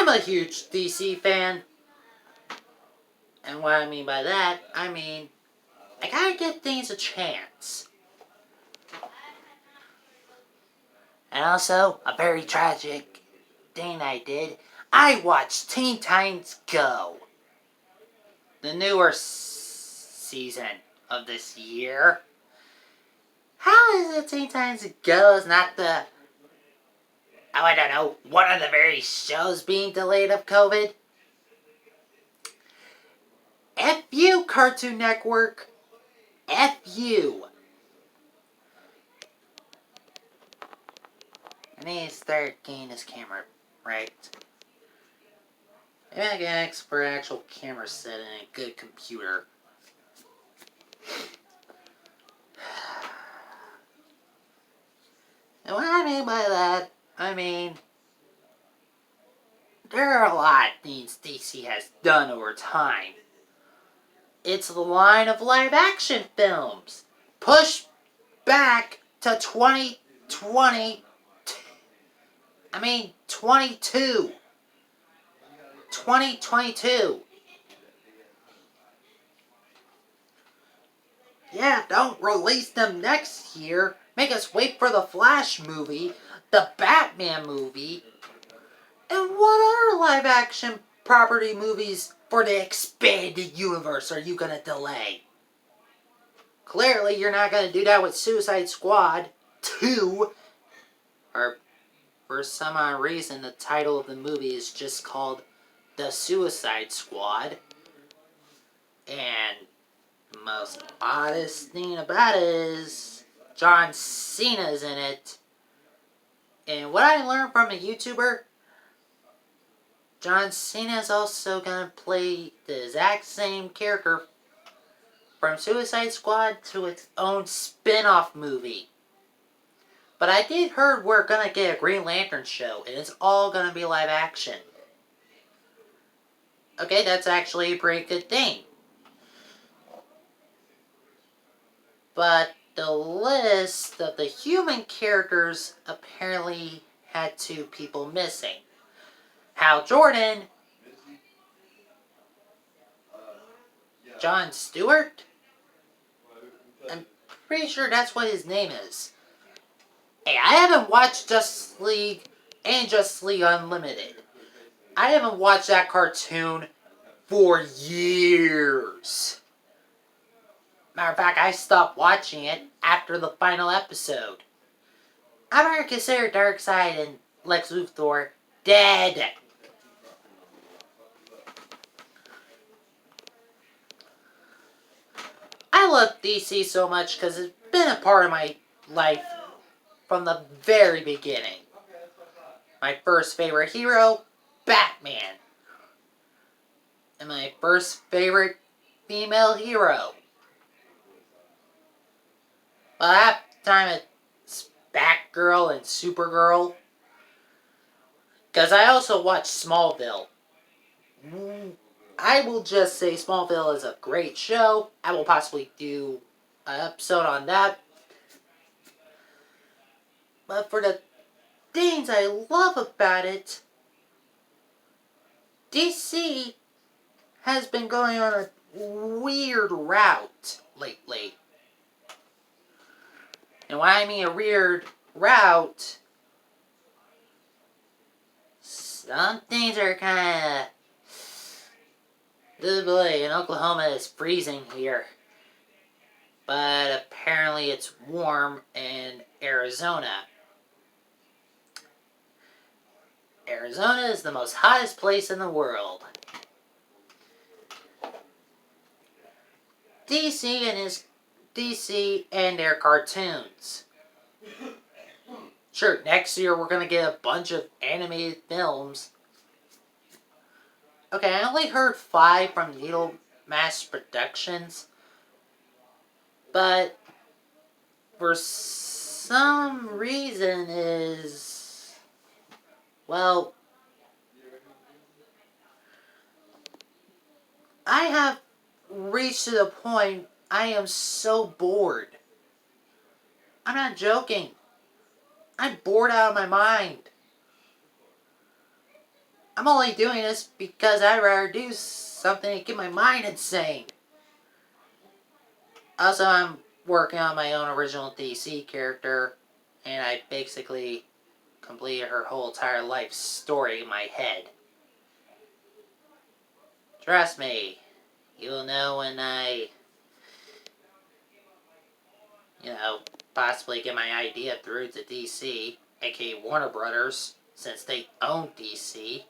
I'm a huge DC fan. And what I mean by that, I mean, I gotta give things a chance. And also, a very tragic thing I did. I watched Teen Titans Go. The newer season of this year. How is it Teen Titans Go is not the... Oh, I don't know, one of the very shows being delayed of COVID? F you, Cartoon Network. F you. I need to start getting this camera right. Maybe I can ask for an actual camera set and a good computer. And what I mean by that, I mean, there are a lot of things DC has done over time. It's the line of live action films. Pushed back to 2020. I mean, 2022. Yeah, don't release them next year. Make us wait for the Flash movie, the Batman movie, and what other live action property movies for the expanded universe are you gonna delay? Clearly, you're not gonna do that with Suicide Squad 2. Or, for some odd reason, the title of the movie is just called The Suicide Squad. And the most oddest thing about it is John Cena's in it. And what I learned from a YouTuber, John Cena's also gonna play the exact same character from Suicide Squad to its own spin-off movie. But I did heard we're gonna get a Green Lantern show, and it's all gonna be live action. Okay, that's actually a pretty good thing. But the list of the human characters apparently had 2 people missing. Hal Jordan, Jon Stewart, I'm pretty sure that's what his name is. Hey, I haven't watched Justice League and Justice League Unlimited. I haven't watched that cartoon for years. Matter of fact, I stopped watching it after the final episode. I'm going to consider Darkseid and Lex Luthor dead. I love DC so much because it's been a part of my life from the very beginning. My first favorite hero, Batman. And my first favorite female hero. Well, at the time it's Batgirl and Supergirl. Because I also watched Smallville. I will just say Smallville is a great show. I will possibly do an episode on that. But for the things I love about it, DC has been going on a weird route lately. And when I mean a weird route, some things are kind of... Oh boy, in Oklahoma it's freezing here. But apparently it's warm in Arizona. Arizona is the most hottest place in the world. DC and their cartoons. Sure, next year we're gonna get a bunch of animated films. Okay, I only heard 5 from Needle Mass Productions. But for some reason is... Well, I have reached to the point I am so bored. I'm not joking. I'm bored out of my mind. I'm only doing this because I'd rather do something to keep my mind insane. Also, I'm working on my own original DC character, and I basically completed her whole entire life story in my head. Trust me, you'll know when I, possibly get my idea through to DC, aka Warner Brothers, since they own DC.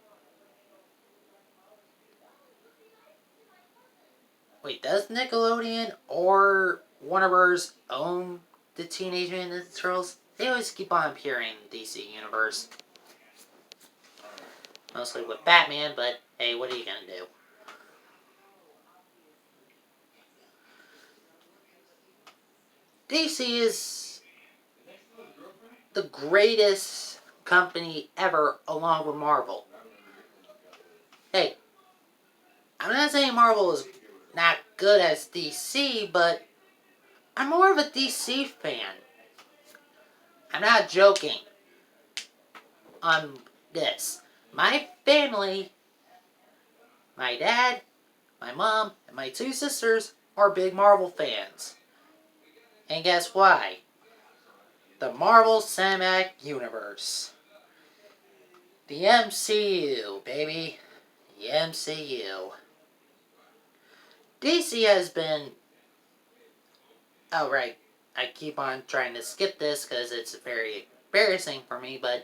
Wait, does Nickelodeon or Warner Bros. Own the Teenage Mutant Ninja Turtles? They always keep on appearing in the DC universe. Mostly with Batman, but hey, what are you gonna do? DC is the greatest company ever along with Marvel. Hey, I'm not saying Marvel is not good as DC, but I'm more of a DC fan. I'm not joking on this. My family, my dad, my mom, and my two sisters are big Marvel fans. And guess why? The Marvel Cinematic Universe. The MCU, baby. The MCU. DC has been... Oh, right. I keep on trying to skip this because it's very embarrassing for me, but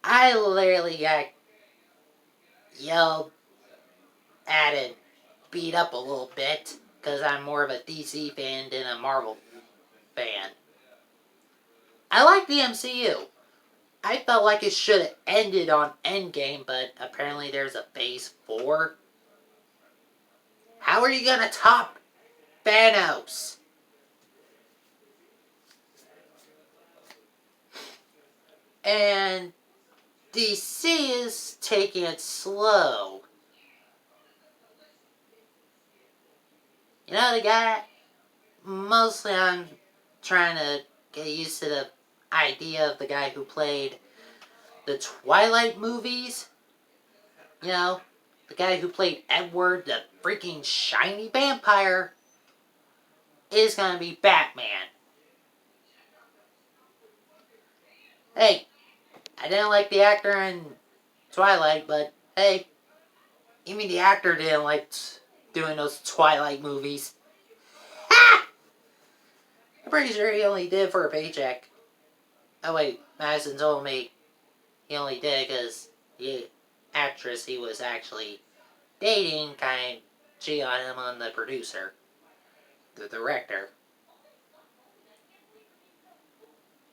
I literally got yelled at and beat up a little bit because I'm more of a DC fan than a Marvel fan. I like the MCU. I felt like it should have ended on Endgame, but apparently there's a Phase 4. How are you gonna top Thanos? And DC is taking it slow. You know the guy? Mostly I'm trying to get used to the idea of the guy who played the Twilight movies. You know, the guy who played Edward, the freaking shiny vampire, is gonna be Batman. Hey, I didn't like the actor in Twilight, but hey, even the actor didn't like doing those Twilight movies. Ha! I'm pretty sure he only did it for a paycheck. Oh wait, Madison told me he only did it because the actress he was actually dating kind of cheated on him on the producer, the director.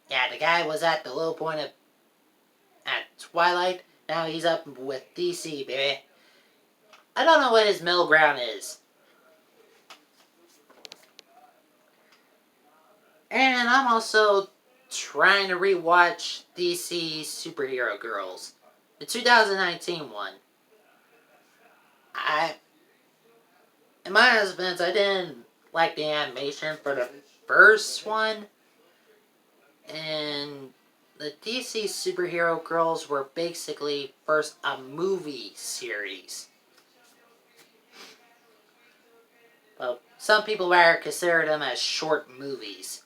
Yeah, the guy was at the low point of at Twilight. Now he's up with DC, baby. I don't know what his middle ground is. And I'm also trying to rewatch DC Superhero Girls, the 2019 one. In my husband's, I didn't like the animation for the first one, and the DC Superhero Girls were basically first a movie series. Well, some people rather consider them as short movies.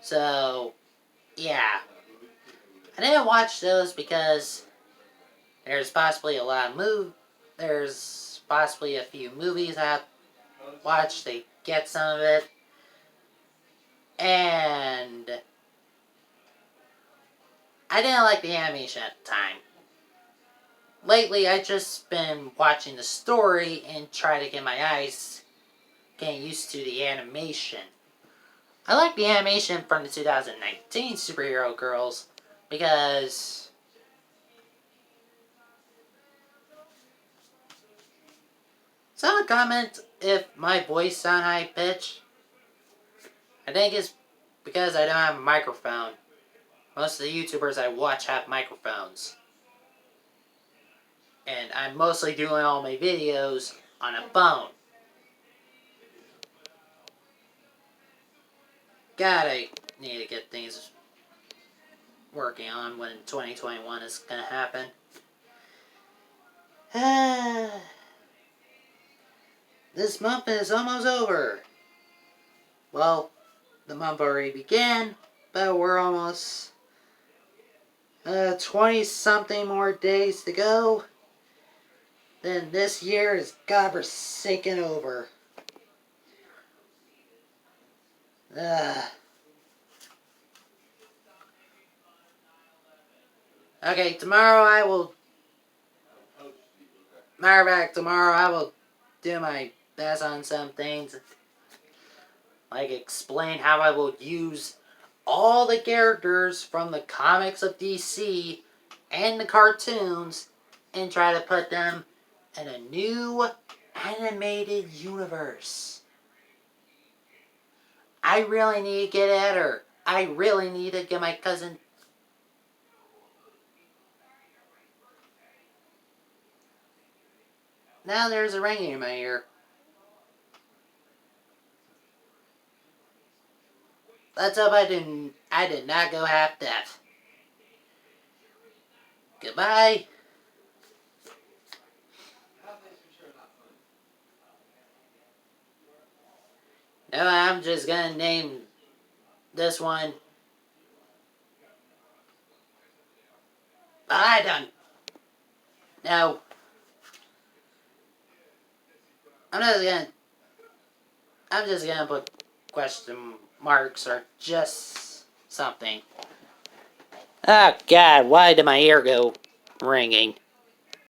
So, yeah. I didn't watch those because there's possibly there's possibly a few movies I've watched to get some of it. And I didn't like the animation at the time. Lately, I've just been watching the story and try to get my eyes getting used to the animation. I like the animation from the 2019 Superhero Girls because someone comment if my voice sound high pitched. I think it's because I don't have a microphone. Most of the YouTubers I watch have microphones. And I'm mostly doing all my videos on a phone. God, I need to get things working on when 2021 is gonna happen. This month is almost over. Well, the month already began, but we're almost 20-something more days to go. Then this year is godforsaken over. Okay, tomorrow I will... Matter of fact, tomorrow I will do my best on some things. Like explain how I will use all the characters from the comics of DC and the cartoons and try to put them in a new animated universe. I really need to get at her. I really need to get my cousin... Now there's a ringing in my ear. Let's hope I did not go half deaf. Goodbye. No, I'm just gonna name this one. I done. No. I'm just gonna put question marks or just something. Oh God, why did my ear go ringing?